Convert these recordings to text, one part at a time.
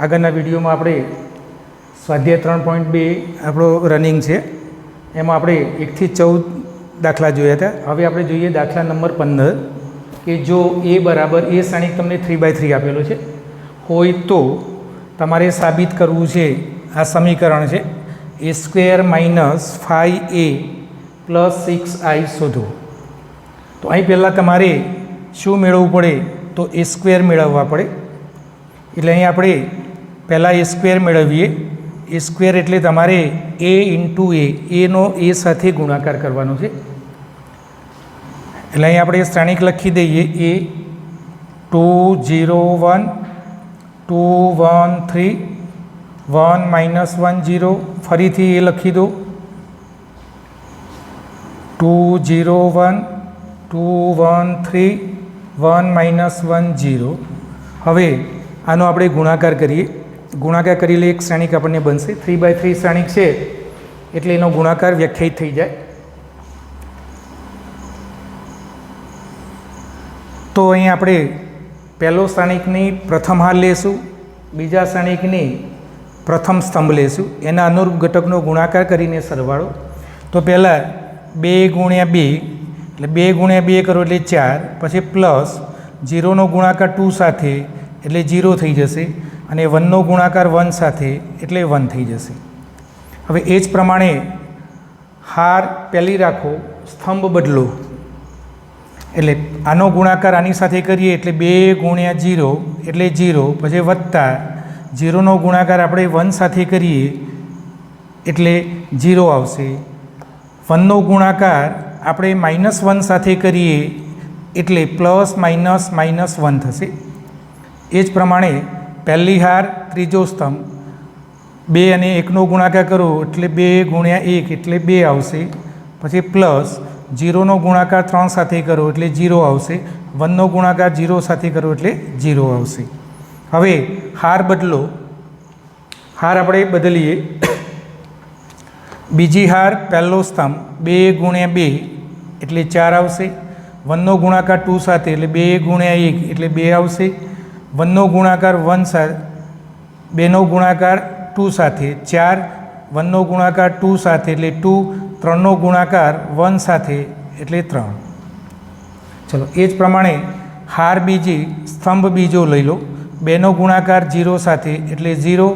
આગળના વિડીયોમાં આપણે સ્વાધ્યાય 3.2 આપણો રનિંગ છે, એમાં આપણે 1 થી 14 દાખલા જોયા હતા. હવે આપણે જોઈએ દાખલા નંબર 15 કે જો a બરાબર a શ્રેણિક તમને 3/3 આપેલો છે હોય તો તમારે સાબિત કરવું છે. આ સમીકરણ છે a² - 5a + 6i શોધો. તો અહીં પહેલાં તમારે શું મેળવવું પડે તો a² મેળવવા પડે. એટલે અહીં આપણે પહેલાં a² મેળવીએ. a² એટલે તમારે a × એનો a સાથે ગુણાકાર કરવાનો છે. એટલે અહીં આપણે શ્રેણિક લખી દઈએ a 2 0 1 2 1 3 1 - 1 0. ફરીથી એ લખી દો 2 0 1 2 1 3 1 - 1 0. હવે આનો આપણે ગુણાકાર કરીએ. ગુણાકાર કરી એક શ્રેણિક આપણને બનશે. 3/3 શ્રેણિક છે એટલે એનો ગુણાકાર વ્યાખ્યાયિત થઈ જાય. તો અહીં આપણે પહેલો શ્રેણિકની પ્રથમ હાર લેશું, બીજા શ્રેણિકની પ્રથમ સ્તંભ લેશું, એના અનુરૂપ ઘટકનો ગુણાકાર કરીને સરવાળો. તો પહેલાં 2 × 2 એટલે 2 × 2 કરો એટલે 4, પછી પ્લસ 0નો ગુણાકાર 2 સાથે એટલે 0 થઈ જશે, અને 1નો ગુણાકાર 1 સાથે એટલે 1 થઈ જશે. હવે એ જ પ્રમાણે હાર પહેલી રાખો, સ્તંભ બદલો. એટલે આનો ગુણાકાર આની સાથે કરીએ એટલે 2 × 0 એટલે 0, પછી વત્તા 0નો ગુણાકાર આપણે 1 સાથે કરીએ એટલે 0 આવશે. 1નો ગુણાકાર આપણે -1 સાથે કરીએ એટલે +- -1 થશે. એ જ પ્રમાણે પહેલી હાર ત્રીજો સ્તંભ 2 અને 1નો ગુણાકાર કરો એટલે 2 × 1 એટલે 2 આવશે, પછી પ્લસ 0નો ગુણાકાર 3 સાથે કરો એટલે 0 આવશે, 1નો ગુણાકાર 0 સાથે કરો એટલે 0 આવશે. હવે હાર બદલો. હાર આપણે બદલીએ. બીજી હાર પહેલો સ્તંભ 2 × 2 એટલે 4 આવશે, 1નો ગુણાકાર 2 સાથે એટલે 2 × 1 એટલે 2 આવશે, 1નો ગુણાકાર 1 સાથે 2નો ગુણાકાર 2 સાથે 4, 1નો ગુણાકાર 2 સાથે એટલે 2, 3નો ગુણાકાર 1 સાથે એટલે 3. ચલો એ જ પ્રમાણે હાર બીજી સ્તંભ બીજો લઈ લો. 2નો ગુણાકાર 0 સાથે એટલે 0,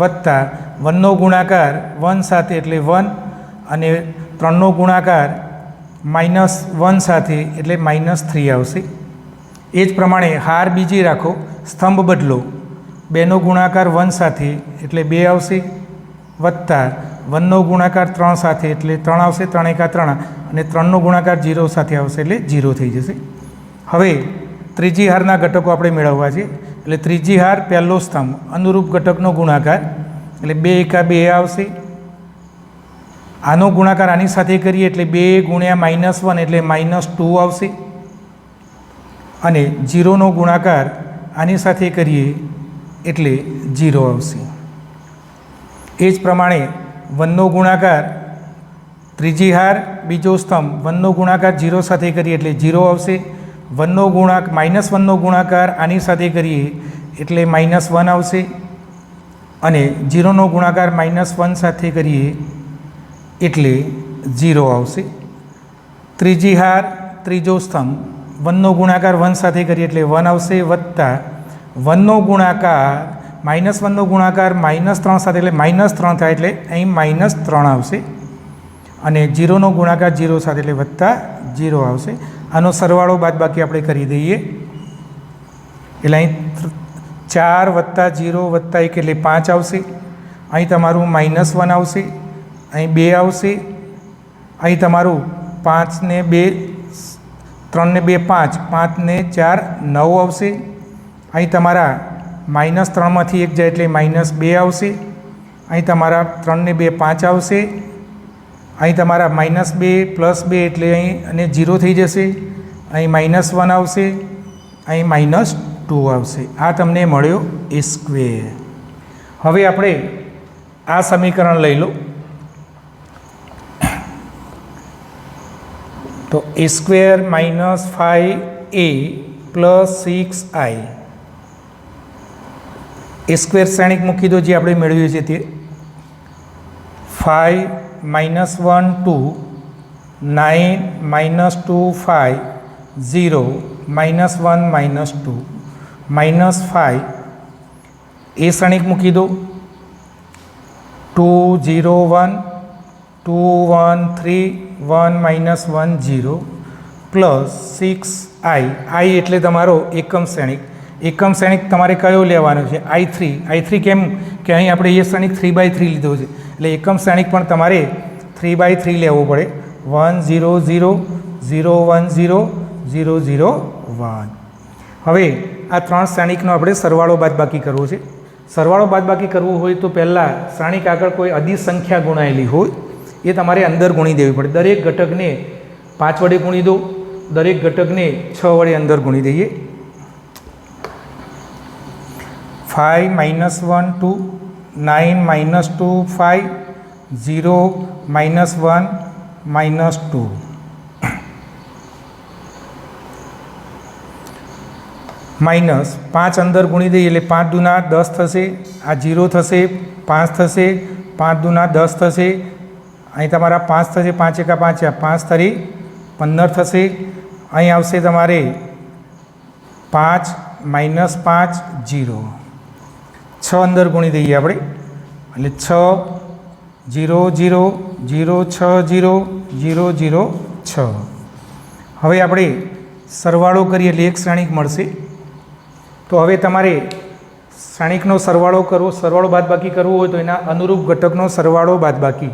વત્તા 1નો ગુણાકાર 1 સાથે એટલે 1, અને 3નો ગુણાકાર -1 સાથે એટલે -3 આવશે. એ જ પ્રમાણે હાર બીજી રાખો, સ્તંભ બદલો. 2નો ગુણાકાર 1 સાથે એટલે 2 આવશે, વત્તા 1નો ગુણાકાર 3 સાથે એટલે 3 આવશે, 3 × 3, અને 3નો ગુણાકાર 0 સાથે આવશે એટલે 0 થઈ જશે. હવે ત્રીજી હારના ઘટકો આપણે મેળવવા છે. એટલે ત્રીજી હાર પહેલો સ્તંભ અનુરૂપ ઘટકનો ગુણાકાર એટલે 2 × 2 આવશે. આનો ગુણાકાર આની સાથે કરીએ એટલે 2 × -1 એટલે -2 આવશે, અને 0નો ગુણાકાર આની સાથે કરીએ એટલે 0 આવશે. એ જ પ્રમાણે 1નો ગુણાકાર ત્રીજી હાર બીજો સ્તંભ 1નો ગુણાકાર 0 સાથે કરીએ એટલે 0 આવશે, -1નો ગુણાકાર આની સાથે કરીએ એટલે -1 આવશે, અને 0નો ગુણાકાર -1 સાથે કરીએ એટલે 0 આવશે. ત્રીજી હાર ત્રીજો સ્તંભ 1નો ગુણાકાર 1 સાથે કરીએ એટલે 1 આવશે, વત્તા 1નો ગુણાકાર -1નો ગુણાકાર -3 સાથે એટલે -3 થાય એટલે અહીં -3 આવશે, અને 0નો ગુણાકાર 0 સાથે એટલે +0 આવશે. આનો સરવાળો બાદબાકી આપણે કરી દઈએ. એટલે અહીં 4 + 0 + 1 એટલે 5 આવશે. અહીં તમારું -1 આવશે, અહીં 2 આવશે, અહીં તમારું 5 ને 2 3 ને 2 5, 5 ને 4 9 આવશે. અહીં તમારા -3માંથી 1 જાય એટલે -2 આવશે. અહીં તમારા 3 ને 2 5 આવશે. અહીં તમારા -2 + 2 એટલે અહીં અને 0 થઈ જશે. અહીં -1 આવશે, અહીં -2 આવશે. આ તમને મળ્યો a². હવે આપણે આ સમીકરણ લઈ લો. તો a² - 5a + 6i A square Shrenik मूकी दो जे आपणे मेळव्युं छे ते 5 -1 2 9 -2 5 0 -1 -2 -5 ए श्रेणिक मूकी दो 2 0 1 2 1 3 1 -1 0 प्लस 6 आई एटले तमारो एकम श्रेणिक। एकम श्रेणिक तमारे कयो लेवानो छे? I3 केम कि अहीं आपणे ए श्रेणिक 3/3 लीधो छे એટલે એકમ શ્રેણિક પણ તમારે 3/3 લેવો પડે। 1 0 0 0 1 0 0 0 1। હવે આ ત્રણ શ્રેણિકનો આપણે સરવાળો બાદબાકી કરવો છે। સરવાળો બાદબાકી કરવો હોય તો પહેલાં શ્રેણિક આગળ કોઈ અધિક સંખ્યા ગુણાયેલી હોય એ તમારે અંદર ગુણી દેવી પડે। દરેક ઘટકને 5 વડે ગુણી દો, દરેક ઘટકને 6 વડે અંદર ગુણી દઈએ। 5 -1 2 9 -2 5 0 -1 -2 माइनस 5 अंदर गुणी दઈએ એટલે 5 दूना 10 થશે। આ 0 થશે, 5 થશે, 5 दूना 10 થશે। અહીં તમારા 5 થશે, 5 એકા 5 5 તરી 15 થશે। અહીં આવશે તમારે 5 -5 0 6 અંદર ગુણી દઈએ આપણે એટલે 6 0 0 0 6 0 0 0 6। હવે આપણે સરવાળો કરીએ એટલે એક શ્રેણિક મળશે। તો હવે તમારે શ્રેણિકનો સરવાળો કરવો, સરવાળો બાદબાકી કરવો હોય તો એના અનુરૂપ ઘટકનો સરવાળો બાદબાકી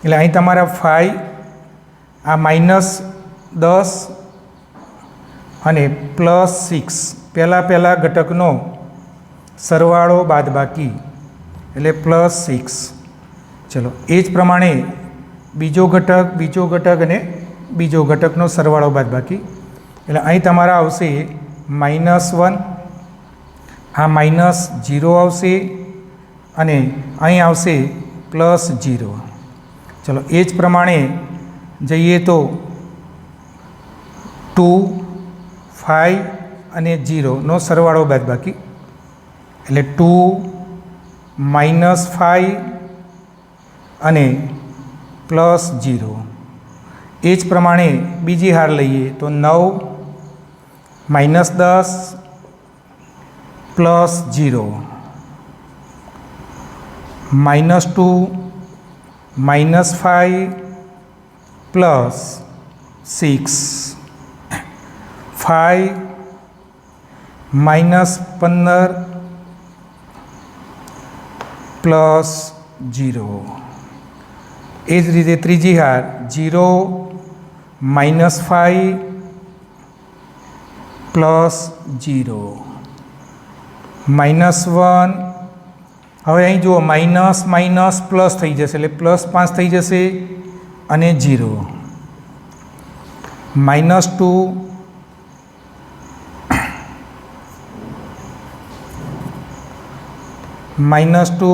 એટલે અહીં તમારા 5 આ -10 અને +6 પહેલાં ઘટકનો સરવાળો બાદબાકી એટલે +6। ચલો એ જ પ્રમાણે બીજો ઘટક અને બીજો ઘટકનો સરવાળો બાદબાકી એટલે અહીં તમારા આવશે -1 આ -0 આવશે અને અહીં આવશે +0। ચલો એ જ પ્રમાણે જઈએ તો 2 5 અને 0નો સરવાળો બાદબાકી એટલે 2 -5 અને +0। એ જ પ્રમાણે બીજી હાર લઈએ તો 9 -10 +0 -2 -5 +6 5 -15 +0। એ જ રીતે ત્રીજી હાર 0 -5 +0 -1 હવે અહીં જુઓ માઇનસ માઇનસ પ્લસ થઈ જશે એટલે +5 થઈ જશે અને 0 -2 -2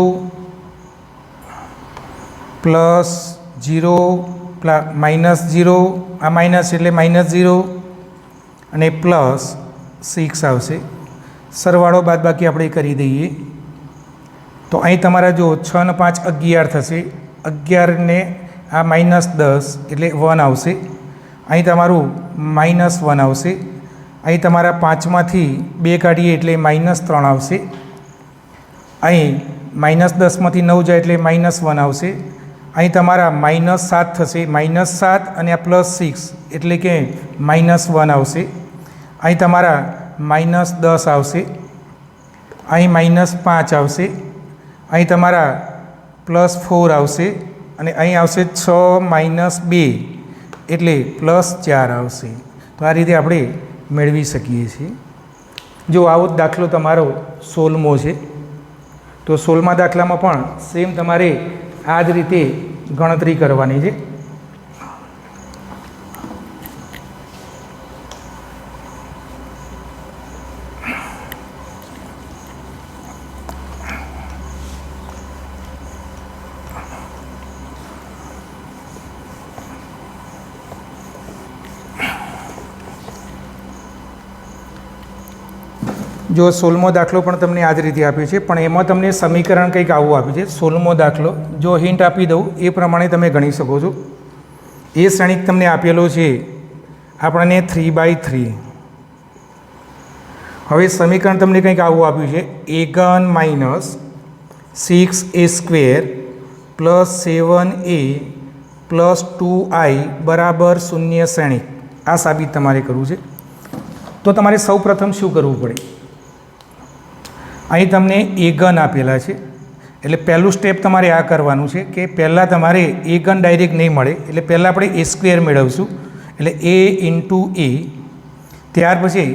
+0 -0 આ માઇનસ એટલે -0 અને +6 આવશે। સરવાળો બાદબાકી આપણે કરી દઈએ તો અહીં તમારા જો 6 ને 5 11 થશે। 11 ને આ -10 એટલે 1 આવશે। અહીં તમારું -1 આવશે। અહીં તમારા 5માંથી 2 કાઢીએ એટલે -3 આવશે। અહીં -10માંથી 9 જાય એટલે -1 આવશે। અહીં તમારા -7 થશે, -7 અને આ +6 એટલે કે -1 આવશે। અહીં તમારા -10 આવશે, અહીં -5 આવશે, અહીં તમારા +4 આવશે અને અહીં આવશે 6 - 2 એટલે +4 આવશે। તો આ રીતે આપણે મેળવી શકીએ છીએ। જો આવો દાખલો તમારો 16મો છે તો 16મા દાખલામાં પણ સેમ તમારે આ જ રીતે ગણતરી કરવાની છે। જો 16મો દાખલો પણ તમને આ જ રીતે આપ્યો છે, પણ એમાં તમને સમીકરણ કંઈક આવું આપ્યું છે. 16મો દાખલો જો હિન્ટ આપી દઉં એ પ્રમાણે તમે ગણી શકો છો. એ શ્રેણિક તમને આપેલો છે આપણને 3/3. હવે સમીકરણ તમને કંઈક આવું આપ્યું છે, a3 minus 6a² plus 7a plus 2i બરાબર 0 શ્રેણિક. આ સાબિત તમારે કરવું છે. તો તમારે સૌ પ્રથમ શું કરવું પડે? અહીં તમને a3 આપેલા છે, એટલે પહેલું સ્ટેપ તમારે આ કરવાનું છે કે પહેલાં તમારે a3 ડાયરેક્ટ નહીં મળે, એટલે પહેલાં આપણે a² મેળવશું, એટલે a ઇન્ટુ a. ત્યાર પછી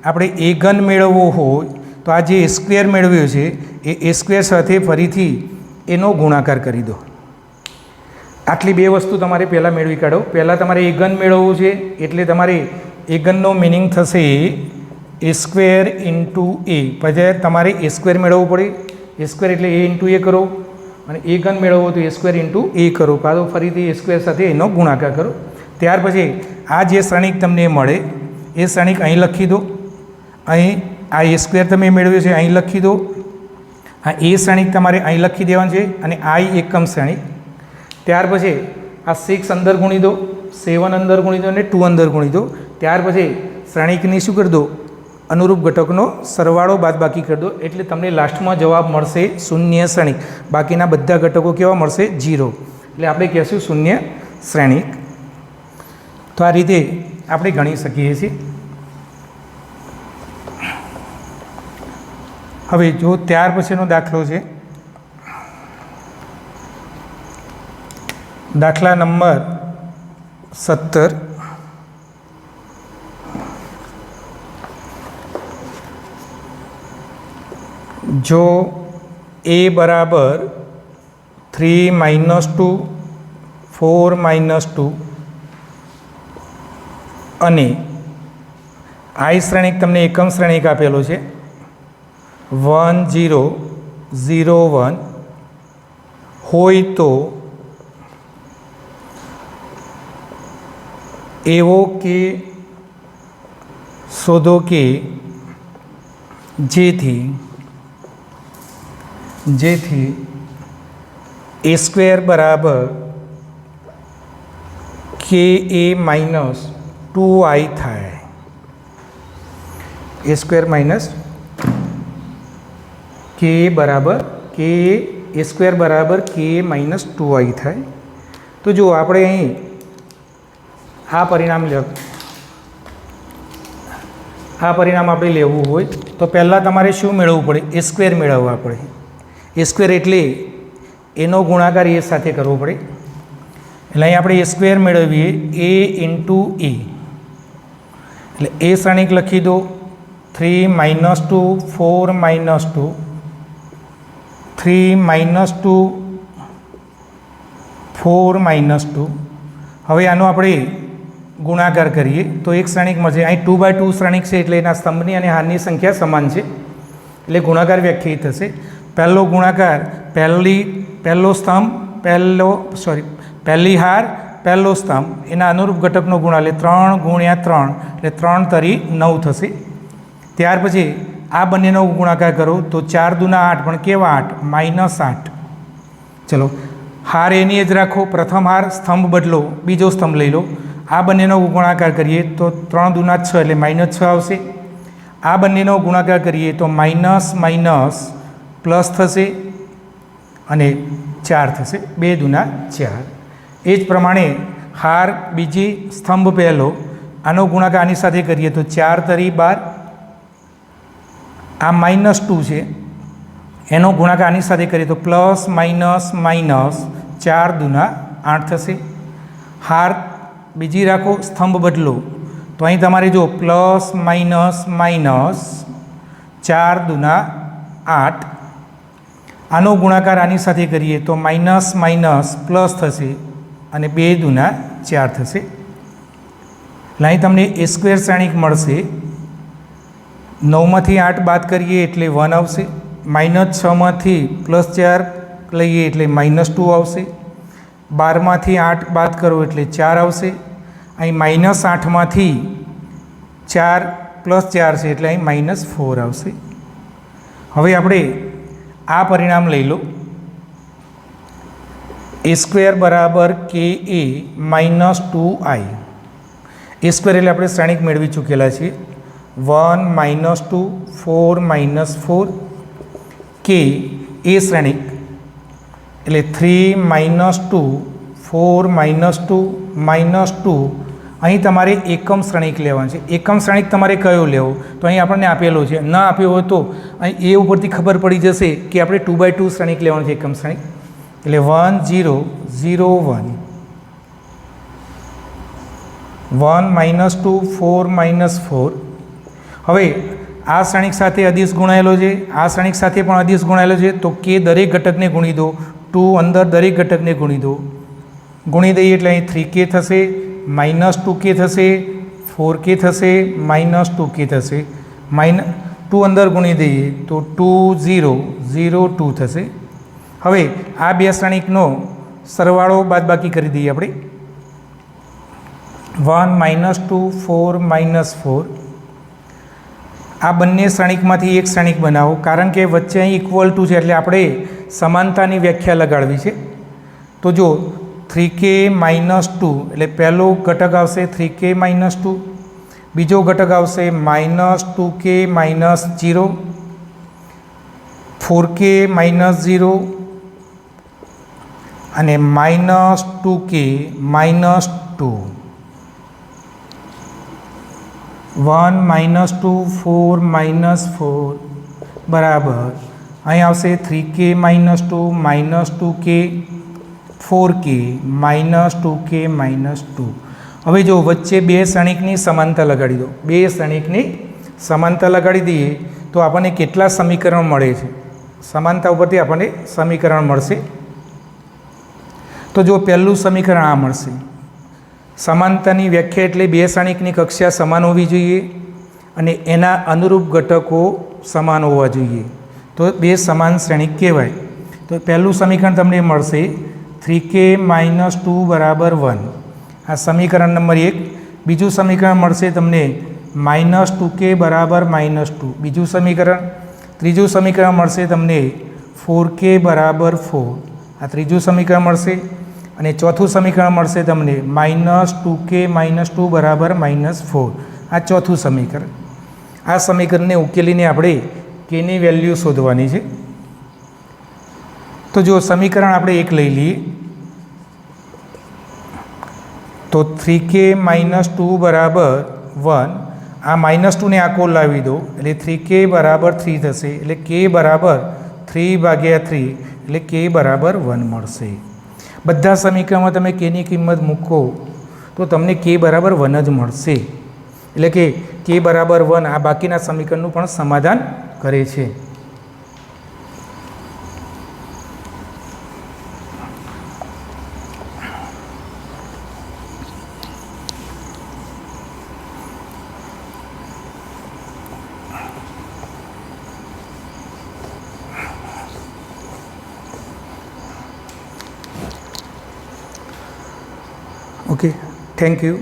આપણે a3 મેળવવો હોય તો આ જે a² મેળવ્યો છે એ a² સાથે ફરીથી એનો ગુણાકાર કરી દો. આટલી બે વસ્તુ તમારે પહેલાં મેળવી કાઢો. પહેલાં તમારે a3 મેળવવું છે, એટલે તમારે a3નો મિનિંગ થશે a² ઇન્ટુ a. પછી તમારે a² મેળવવું પડે. a² એટલે a ઇન્ટુ a કરો, અને a3 મેળવવો તો a² ઇન્ટુ a કરો. પાછો ફરીથી a² સાથે એનો ગુણાકાર કરો. ત્યાર પછી આ જે શ્રેણિક તમને મળે એ શ્રેણિક અહીં લખી દો. અહીં આ a² તમે મેળવ્યો છે અહીં લખી દો. આ એ શ્રેણિક તમારે અહીં લખી દેવાનું છે, અને i એકમ શ્રેણિક. ત્યાર પછી આ 6 અંદર ગુણી દો, 7 અંદર ગુણી દો, અને 2 અંદર ગુણી દો. ત્યાર પછી શ્રેણિકની શું કરી દો? અનુરૂપ ઘટકનો સરવાળો બાદબાકી કરી દો, એટલે તમને લાસ્ટમાં જવાબ મળશે શૂન્ય શ્રેણિક. બાકીના બધા ઘટકો કેવા મળશે? 0. એટલે આપણે કહેશું શૂન્ય શ્રેણિક. તો આ રીતે આપણે ગણી શકીએ છીએ. હવે જો ત્યાર પછીનો દાખલો છે, દાખલા નંબર 17. જો a બરાબર 3 - 2 4 - 2 અને i શ્રેણિક તમને એકમ શ્રેણિક આપેલો છે 1 0 0 1 હોય તો એવો કે શોધો કે જેથી a² બરાબર ka માઇનસ 2i થાય. a² માઇનસ કે બરાબર a² બરાબર ka માઇનસ 2i થાય. તો જો આપણે અહીં આ પરિણામ આપણે લેવું હોય તો પહેલાં તમારે શું મેળવવું પડે? a² મેળવવા પડે. a² એટલે એનો ગુણાકાર એ સાથે કરવો પડે. એટલે અહીં આપણે a² મેળવીએ a ઇન્ટુ a. એટલે એ શ્રેણિક લખી દો 3 - 2 4 - 2 3 - 2 4 - 2. હવે આનો આપણે ગુણાકાર કરીએ તો એક શ્રેણિક મળશે. અહીં 2/2 શ્રેણિક છે, એટલે એના સ્તંભની અને હારની સંખ્યા સમાન છે, એટલે ગુણાકાર વ્યાખ્યાયિત થશે. પહેલો ગુણાકાર પહેલી હાર પહેલો સ્તંભ એના અનુરૂપ ઘટકનો ગુણા, એટલે 3 × 3 એટલે 3 તરી 9 થશે. ત્યાર પછી આ બંનેનો ગુણાકાર કરો તો 4 × 8, પણ કેવા 8? -8. ચલો હાર એની જ રાખો. પ્રથમ હાર સ્તંભ બદલો, બીજો સ્તંભ લઈ લો. આ બંનેનો ગુણાકાર કરીએ તો 3 × 6 એટલે -6 આવશે. આ બંનેનો ગુણાકાર કરીએ તો માઇનસ પ્લસ થશે અને 4 થશે. 2 × 4. એ જ પ્રમાણે હાર બીજી સ્તંભ પહેલો, આનો ગુણાકાર આની સાથે કરીએ તો 4 તરી 12. આ -2 છે, એનો ગુણાકાર આની સાથે કરીએ તો પ્લસ માઇનસ 4 × 8 થશે. હાર બીજી રાખો, સ્તંભ બદલો તો અહીં તમારે જો પ્લસ માઇનસ 4 × 8. આનો ગુણાકાર આની સાથે કરીએ તો માઇનસ પ્લસ થશે અને 2 × 4 થશે. અહીં તમને a² શ્રેણિક મળશે. 9માંથી 8 બાદ કરીએ એટલે 1 આવશે. -6માંથી +4 લઈએ એટલે -2 આવશે. 12માંથી 8 બાદ કરો એટલે 4 આવશે. અહીં -8માંથી 4 + 4 છે, એટલે અહીં -4 આવશે. હવે આપણે આ પરિણામ લઈ લો, a સ્ક્વેર બરાબર કે એ માઇનસ 2i. એ સ્ક્વેર એટલે આપણે શ્રેણિક મેળવી ચૂકેલા છીએ. 1 માઇનસ 2 4 માઇનસ 4 કે એ શ્રેણિક એટલે 3 માઇનસ 2 4 માઇનસ 2 માઇનસ 2. અહીં તમારે એકમ શ્રેણિક લેવાનું છે. એકમ શ્રેણિક તમારે કયો લેવો તો અહીં આપણને આપેલો છે, ન આપ્યો હોય તો અહીં એ ઉપરથી ખબર પડી જશે કે આપણે 2/2 શ્રેણિક લેવાનું છે. એકમ શ્રેણિક એટલે 1 0 0 1 1 માઇનસ 2 4 માઇનસ 4. હવે આ શ્રેણિક સાથે અદિશ ગુણાયેલો છે, આ શ્રેણિક સાથે પણ અદિશ ગુણાયેલો છે, તો કે દરેક ઘટકને ગુણી દો. 2 અંદર દરેક ઘટકને ગુણી દો. ગુણી દઈએ એટલે અહીં 3k થશે, માઇનસ 2k થશે, 4k થશે, માઇનસ 2k થશે. 2 અંદર ગુણી દઈએ તો 2 0 0 2 થશે. હવે આ બે શ્રેણિકનો સરવાળો બાદબાકી કરી દઈએ આપણે. 1 માઇનસ 2 4 માઇનસ 4. આ બંને શ્રેણિકમાંથી એક શ્રેણિક બનાવો, કારણ કે વચ્ચે અહીં ઇક્વલ ટુ છે એટલે આપણે સમાનતાની વ્યાખ્યા લગાડવી છે. તો જો 3k માઇનસ 2 એટલે પહેલો ઘટક આવશે 3k માઇનસ 2, બીજો ઘટક આવશે minus 2k minus 0, 4k minus 0 અને minus 2k minus 2. 1 minus 2 4 minus 4 બરાબર અહીં આવશે 3k minus 2 minus 2k 4k minus 2k minus 2. હવે જો વચ્ચે બે શ્રેણિકની સમાનતા લગાડી દો. બે શ્રેણિકની સમાનતા લગાડી દઈએ તો આપણને કેટલા સમીકરણ મળે છે? સમાનતા ઉપરથી આપણને સમીકરણ મળશે. તો જો પહેલું સમીકરણ આ મળશે. સમાનતાની વ્યાખ્યા એટલે બે શ્રેણિકની કક્ષા સમાન હોવી જોઈએ અને એના અનુરૂપ ઘટકો સમાન હોવા જોઈએ, તો બે સમાન શ્રેણિક કહેવાય. તો પહેલું સમીકરણ તમને મળશે 3k માઇનસ 2 બરાબર 1. આ સમીકરણ નંબર 1. બીજું સમીકરણ મળશે તમને માઇનસ 2k બરાબર માઇનસ 2. બીજું સમીકરણ. ત્રીજું સમીકરણ મળશે તમને 4k બરાબર 4. આ ત્રીજું સમીકરણ મળશે. અને ચોથું સમીકરણ મળશે તમને માઇનસ 2k માઇનસ 2 બરાબર માઇનસ 4. આ ચોથું સમીકરણ. આ સમીકરણને ઉકેલીને આપણે કેની વેલ્યુ શોધવાની છે. તો જો સમીકરણ આપણે એક લઈ લઈએ તો 3k માઇનસ 2 બરાબર 1. આ માઇનસ 2ને આખો લાવી દો એટલે 3k બરાબર 3 થશે, એટલે k બરાબર 3/3 એટલે k બરાબર 1 મળશે. બધા સમીકરણમાં તમે કેની કિંમત મૂકો તો તમને k બરાબર 1 જ મળશે. એટલે કે k બરાબર 1 આ બાકીના સમીકરણનું પણ સમાધાન કરે છે. Okay, thank you.